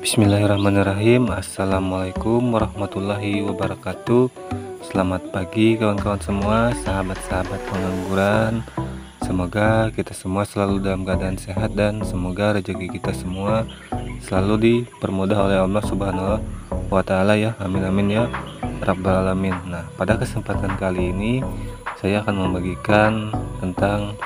Bismillahirrahmanirrahim. Assalamualaikum warahmatullahi wabarakatuh. Selamat pagi kawan-kawan semua, sahabat-sahabat pengangguran. Semoga kita semua selalu dalam keadaan sehat dan semoga rezeki kita semua selalu dipermudah oleh Allah Subhanahu wa Ta'ala ya. Amin amin ya Rabbal alamin. Nah, pada kesempatan kali ini saya akan membagikan tentang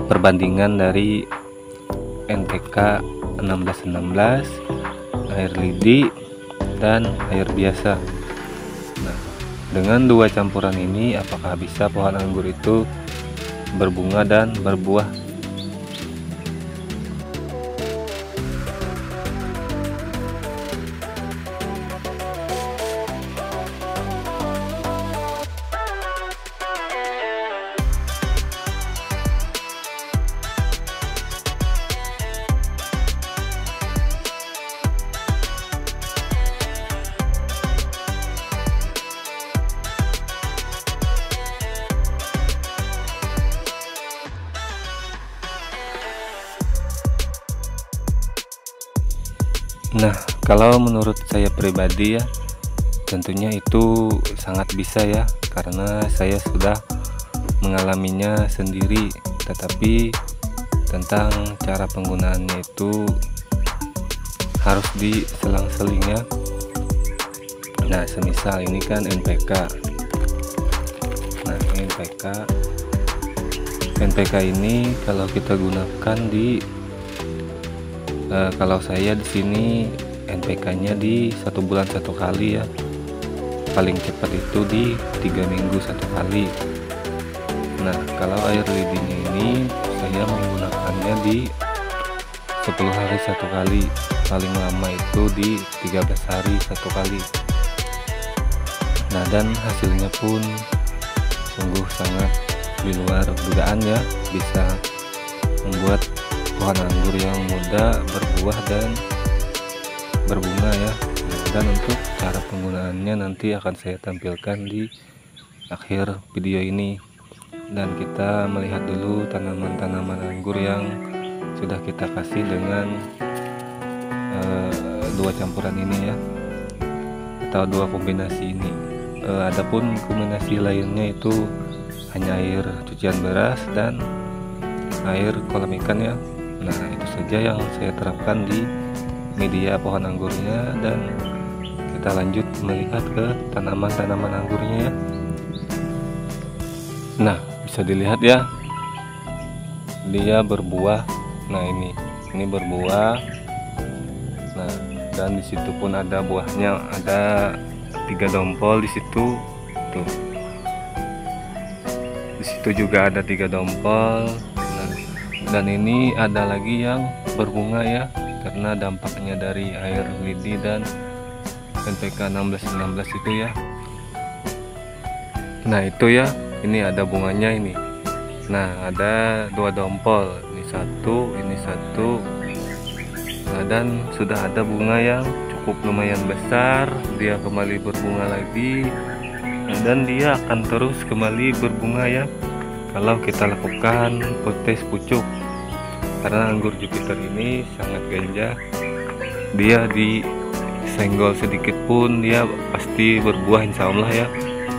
perbandingan dari NPK 1616, air lidi dan air biasa. Nah, dengan dua campuran ini apakah bisa pohon anggur itu berbunga dan berbuah? Nah, kalau menurut saya pribadi ya, tentunya itu sangat bisa ya, karena saya sudah mengalaminya sendiri. Tetapi tentang cara penggunaannya itu harus diselang-seling ya. Nah, semisal ini kan NPK. Nah, NPK ini kalau kita gunakan kalau saya di sini NPK-nya di 1 bulan 1 kali ya, paling cepat itu di 3 minggu 1 kali. Nah, kalau air lidinya ini saya menggunakannya di 10 hari 1 kali, paling lama itu di 13 hari 1 kali. Nah, dan hasilnya pun sungguh sangat di luar dugaan ya, bisa membuat pohon anggur yang muda berbuah dan berbunga ya. Dan untuk cara penggunaannya nanti akan saya tampilkan di akhir video ini. Dan kita melihat dulu tanaman-tanaman anggur yang sudah kita kasih dengan dua campuran ini ya, atau dua kombinasi ini. Adapun kombinasi lainnya itu hanya air cucian beras dan air kolam ikan ya. Nah, itu saja yang saya terapkan di media pohon anggurnya, dan kita lanjut melihat ke tanaman-tanaman anggurnya ya. Nah, bisa dilihat ya, dia berbuah. Nah, ini berbuah. Nah, dan disitu pun ada buahnya, ada 3 dompol di situ. Tuh. Di situ juga ada 3 dompol. Dan ini ada lagi yang berbunga ya, karena dampaknya dari air lidi dan NPK 1616 itu ya. Nah, itu ya, ini ada bunganya ini. Nah, ada 2 dompol, ini satu, ini satu. Nah, dan sudah ada bunga yang cukup lumayan besar, dia kembali berbunga lagi. Dan dia akan terus kembali berbunga ya, kalau kita lakukan potes pucuk. Karena anggur Jupiter ini sangat ganja, dia disenggol sedikit pun dia pasti berbuah insya Allah ya.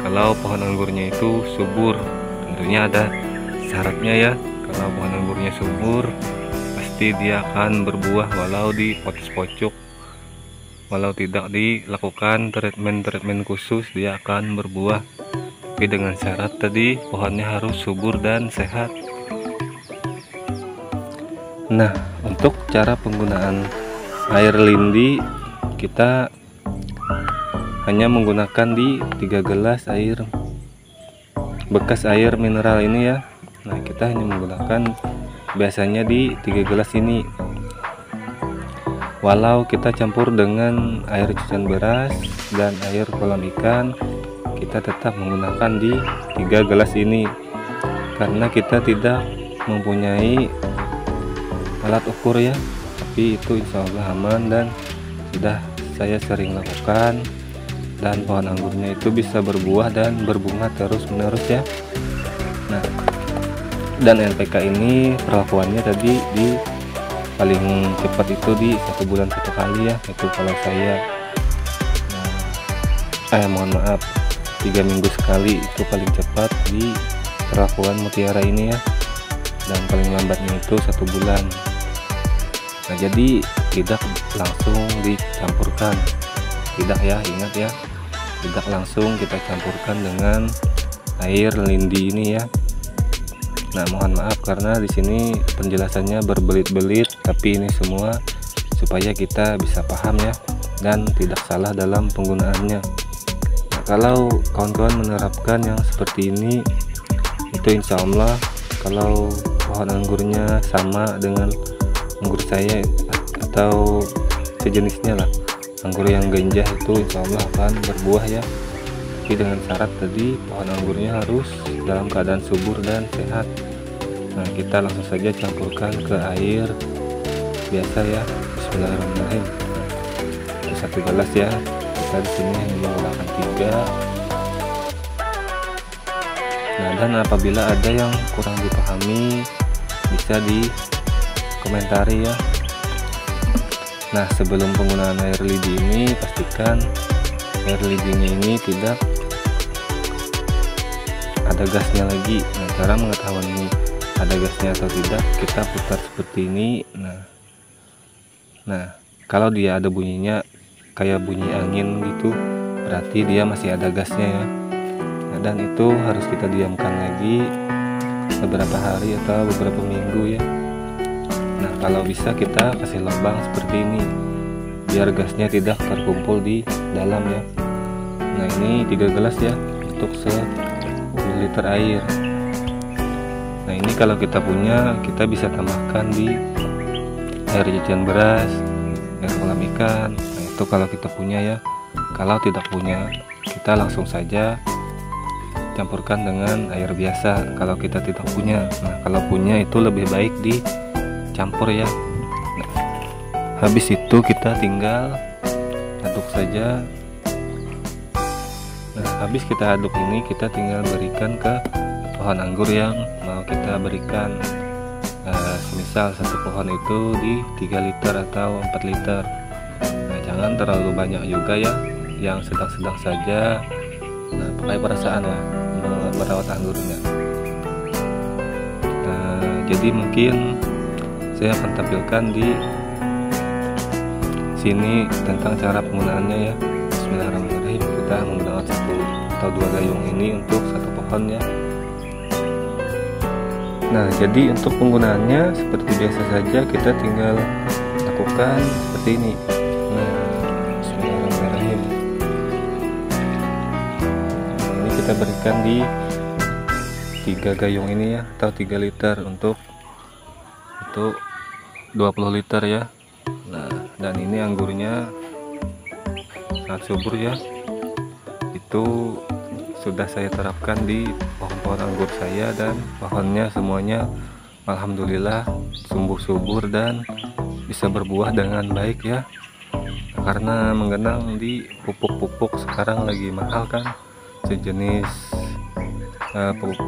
Kalau pohon anggurnya itu subur, tentunya ada syaratnya ya. Kalau pohon anggurnya subur, pasti dia akan berbuah walau di potes pucuk. Walau tidak dilakukan treatment khusus, dia akan berbuah. Tapi dengan syarat tadi, pohonnya harus subur dan sehat. Nah, untuk cara penggunaan air lindi, kita hanya menggunakan di 3 gelas air bekas air mineral ini ya. Nah, kita hanya menggunakan biasanya di 3 gelas ini. Walau kita campur dengan air cucian beras dan air kolam ikan, kita tetap menggunakan di 3 gelas ini, karena kita tidak mempunyai alat ukur ya. Tapi itu insya Allah aman dan sudah saya sering lakukan, dan pohon anggurnya itu bisa berbuah dan berbunga terus menerus ya. Nah, dan NPK ini perlakuannya tadi di paling cepat itu di 1 bulan 1 kali ya, itu kalau saya. Mohon maaf, 3 minggu sekali itu paling cepat di perlakuan mutiara ini ya, dan paling lambatnya itu 1 bulan. Nah, jadi tidak langsung dicampurkan, tidak ya, ingat ya, tidak langsung kita campurkan dengan air lindi ini ya. Nah, mohon maaf karena di sini penjelasannya berbelit-belit, tapi ini semua supaya kita bisa paham ya, dan tidak salah dalam penggunaannya. Nah, kalau kawan-kawan menerapkan yang seperti ini, itu insya Allah kalau pohon anggurnya sama dengan anggur saya atau sejenisnya lah, anggur yang genjah, itu insya Allah akan berbuah ya. Tapi dengan syarat tadi pohon anggurnya harus dalam keadaan subur dan sehat. Nah, kita langsung saja campurkan ke air biasa ya. Bismillahirrahmanirrahim. Nah, 1 gelas ya. Kita di sini menggunakan 3. Nah, dan apabila ada yang kurang dipahami bisa dikomentari ya. Nah, sebelum penggunaan air lidi ini pastikan air lidinya ini tidak ada gasnya lagi. Nah, cara mengetahui ada gasnya atau tidak, kita putar seperti ini. Nah, kalau dia ada bunyinya kayak bunyi angin gitu, berarti dia masih ada gasnya ya. Nah, dan itu harus kita diamkan lagi beberapa hari atau beberapa minggu ya. Nah, kalau bisa kita kasih lubang seperti ini biar gasnya tidak terkumpul di dalam ya. Nah, ini 3 gelas ya untuk 10 liter air. Nah, ini kalau kita punya, kita bisa tambahkan di air jajan beras, air kolam ikan. Nah, itu kalau kita punya ya. Kalau tidak punya, kita langsung saja campurkan dengan air biasa kalau kita tidak punya. Nah, kalau punya itu lebih baik dicampur ya. Nah, habis itu kita tinggal aduk saja. Nah, habis kita aduk ini, kita tinggal berikan ke pohon anggur yang mau kita berikan. Semisal 1 pohon itu di 3 liter atau 4 liter. Nah, jangan terlalu banyak juga ya, yang sedang-sedang saja. Nah, pakai perasaan ya merawat anggurnya. Nah, jadi mungkin saya akan tampilkan di sini tentang cara penggunaannya ya. Bismillahirrahmanirrahim. Kita menggunakan 1 atau 2 gayung ini untuk 1 pohon ya. Nah, jadi untuk penggunaannya seperti biasa saja, kita tinggal lakukan seperti ini. Nah, bismillahirrahmanirrahim. Nah, ini kita berikan di 3 gayung ini ya, atau 3 liter untuk 20 liter ya. Nah, dan ini anggurnya sangat subur ya. Itu sudah saya terapkan di pohon-pohon anggur saya, dan pohonnya semuanya alhamdulillah subur dan bisa berbuah dengan baik ya. Nah, karena menggenang di pupuk-pupuk sekarang lagi mahal kan, sejenis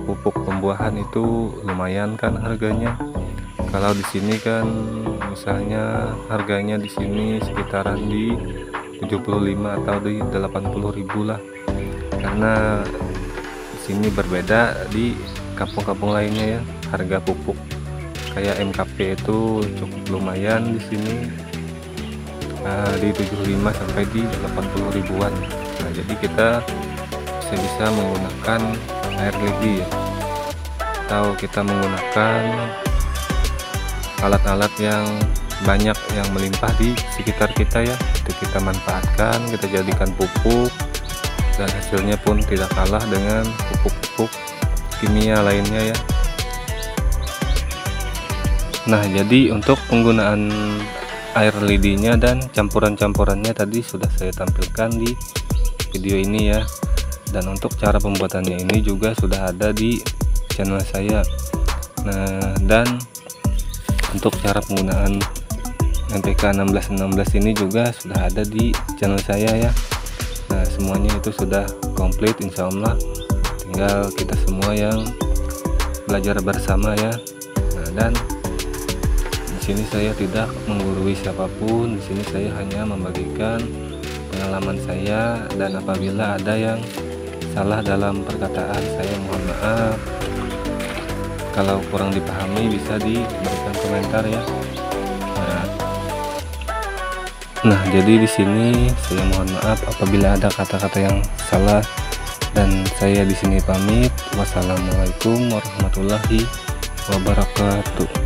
pupuk pembuahan itu lumayan kan harganya. Kalau di sini kan misalnya harganya di sini sekitaran di 75 atau di 80.000 lah. Karena di sini berbeda di kampung-kampung lainnya ya, harga pupuk kayak MKP itu cukup lumayan di sini, di 75 sampai di 80 ribuan. Nah, jadi kita bisa menggunakan air lidi ya, atau kita menggunakan alat-alat yang banyak yang melimpah di sekitar kita ya, itu kita manfaatkan, kita jadikan pupuk, dan hasilnya pun tidak kalah dengan pupuk-pupuk kimia lainnya ya. Nah, jadi untuk penggunaan air lidinya dan campuran-campurannya tadi sudah saya tampilkan di video ini ya. Dan untuk cara pembuatannya ini juga sudah ada di channel saya. Nah, dan untuk cara penggunaan NPK 1616 ini juga sudah ada di channel saya ya. Nah, semuanya itu sudah komplit insya Allah, tinggal kita semua yang belajar bersama ya. Nah, dan sini saya tidak menggurui siapapun. Di sini saya hanya membagikan pengalaman saya, dan apabila ada yang salah dalam perkataan saya mohon maaf. Kalau kurang dipahami bisa diberikan komentar ya. Nah, jadi di sini saya mohon maaf apabila ada kata-kata yang salah, dan saya di sini pamit. Wassalamualaikum warahmatullahi wabarakatuh.